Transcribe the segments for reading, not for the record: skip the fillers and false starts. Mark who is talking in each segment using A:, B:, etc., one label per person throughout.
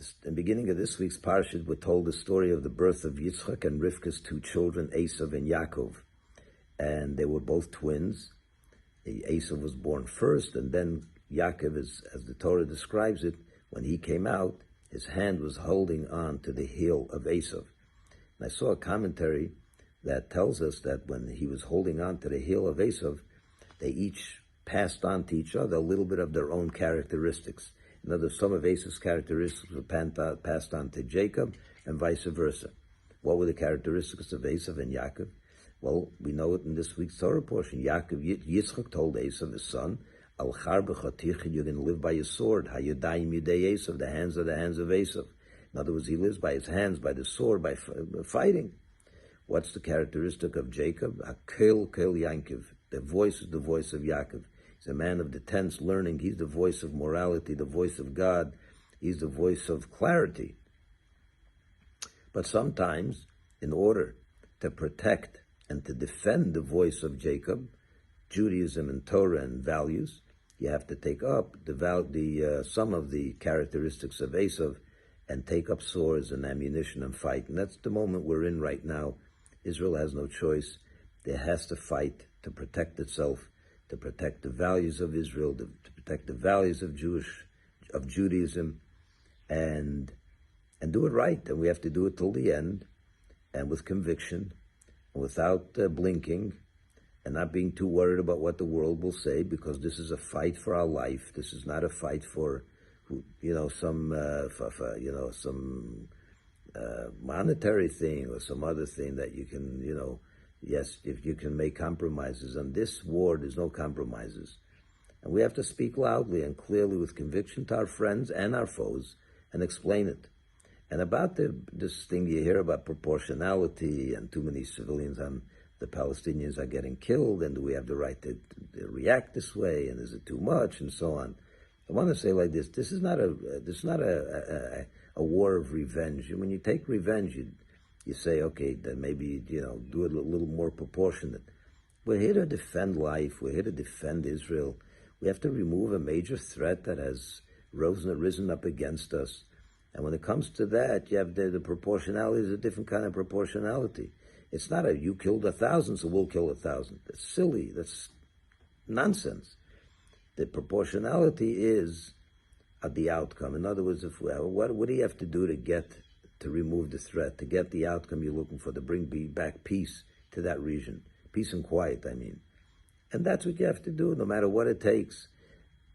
A: In the beginning of this week's parashat, we're told the story of the birth of Yitzchak and Rivka's two children, Esav and Yaakov. And they were both twins. Esav was born first, and then Yaakov, as the Torah describes it, when he came out, his hand was holding on to the heel of Esav. And I saw a commentary that tells us that when he was holding on to the heel of Esav, they each passed on to each other a little bit of their own characteristics. In other words, some of Esav's characteristics were passed on to Jacob, and vice versa. What were the characteristics of Esav and Yaakov? Well, we know it in this week's Torah portion. Yitzchak told Esav, his son, Al char b'chatich, you're going to live by your sword. Hayodayim yudei Esav, the hands are the hands of Esav. In other words, he lives by his hands, by the sword, by fighting. What's the characteristic of Jacob? Hakel Yankiv. The voice is the voice of Yaakov. He's a man of the tense learning. He's the voice of morality, the voice of God. He's the voice of clarity. But sometimes, in order to protect and to defend the voice of Jacob, Judaism and Torah and values, you have to take up some of the characteristics of Esav and take up swords and ammunition and fight. And that's the moment we're in right now. Israel has no choice. It has to fight to protect itself, to protect the values of Israel, to protect the values of Judaism, and do it right. And we have to do it till the end, and with conviction, and without blinking, and not being too worried about what the world will say, because this is a fight for our life. This is not a fight for, some monetary thing or some other thing that you can, yes, if you can make compromises. On this war, there's no compromises. And we have to speak loudly and clearly with conviction to our friends and our foes and explain it. And about this thing you hear about proportionality and too many civilians on the Palestinians are getting killed, and do we have the right to react this way, and is it too much, and so on. I want to say like this: this is not a war of revenge. When you take revenge, you say, okay, then maybe do it a little more proportionate. We're here to defend life. We're here to defend Israel. We have to remove a major threat that has risen up against us. And when it comes to that, you have the proportionality is a different kind of proportionality. It's not you killed 1,000, so we'll kill 1,000. That's silly. That's nonsense. The proportionality is at the outcome. In other words, what do you have to do to remove the threat, to get the outcome you're looking for, to bring back peace to that region, peace and quiet, I mean. And that's what you have to do, no matter what it takes.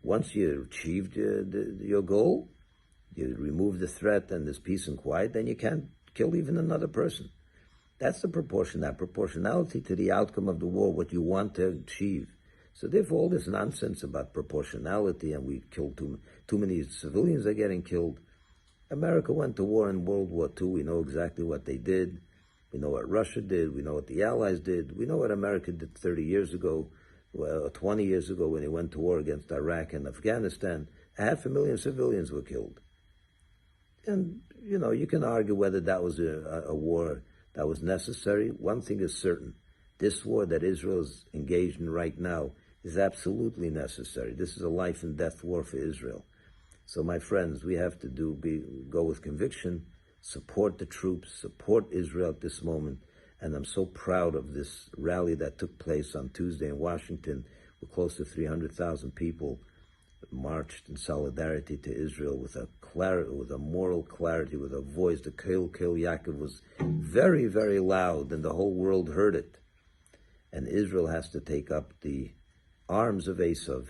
A: Once you achieved your goal, you remove the threat and there's peace and quiet, then you can't kill even another person. That's the proportionality to the outcome of the war, what you want to achieve. So therefore, all this nonsense about proportionality and we killed too many civilians are getting killed. America went to war in World War II. We know exactly what they did. We know what Russia did. We know what the Allies did. We know what America did 30 years ago, 20 years ago when they went to war against Iraq and Afghanistan. 500,000 civilians were killed. And, you can argue whether that was a war that was necessary. One thing is certain. This war that Israel is engaged in right now is absolutely necessary. This is a life and death war for Israel. So my friends, we have to go with conviction, support the troops, support Israel at this moment. And I'm so proud of this rally that took place on Tuesday in Washington, where close to 300,000 people marched in solidarity to Israel with a moral clarity, with a voice. The Kel Yaakov was very, very loud, and the whole world heard it. And Israel has to take up the arms of Esav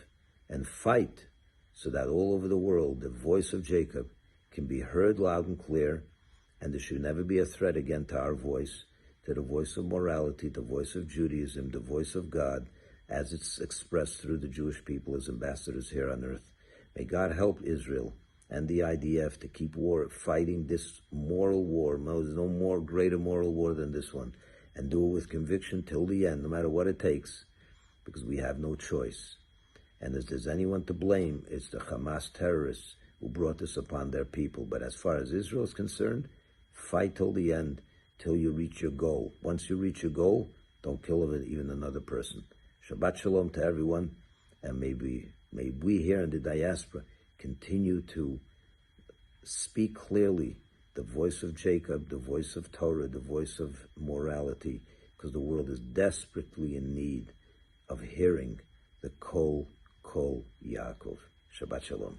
A: and fight so that all over the world the voice of Jacob can be heard loud and clear, and there should never be a threat again to our voice, to the voice of morality, the voice of Judaism, the voice of God, as it's expressed through the Jewish people as ambassadors here on earth. May God help Israel and the IDF to keep fighting this moral war. There's no more greater moral war than this one. And do it with conviction till the end, no matter what it takes, because we have no choice. And if there's anyone to blame, it's the Hamas terrorists who brought this upon their people. But as far as Israel is concerned, fight till the end, till you reach your goal. Once you reach your goal, don't kill even another person. Shabbat Shalom to everyone, and may we here in the diaspora continue to speak clearly the voice of Jacob, the voice of Torah, the voice of morality, because the world is desperately in need of hearing the Kol Yaakov. Shabbat Shalom.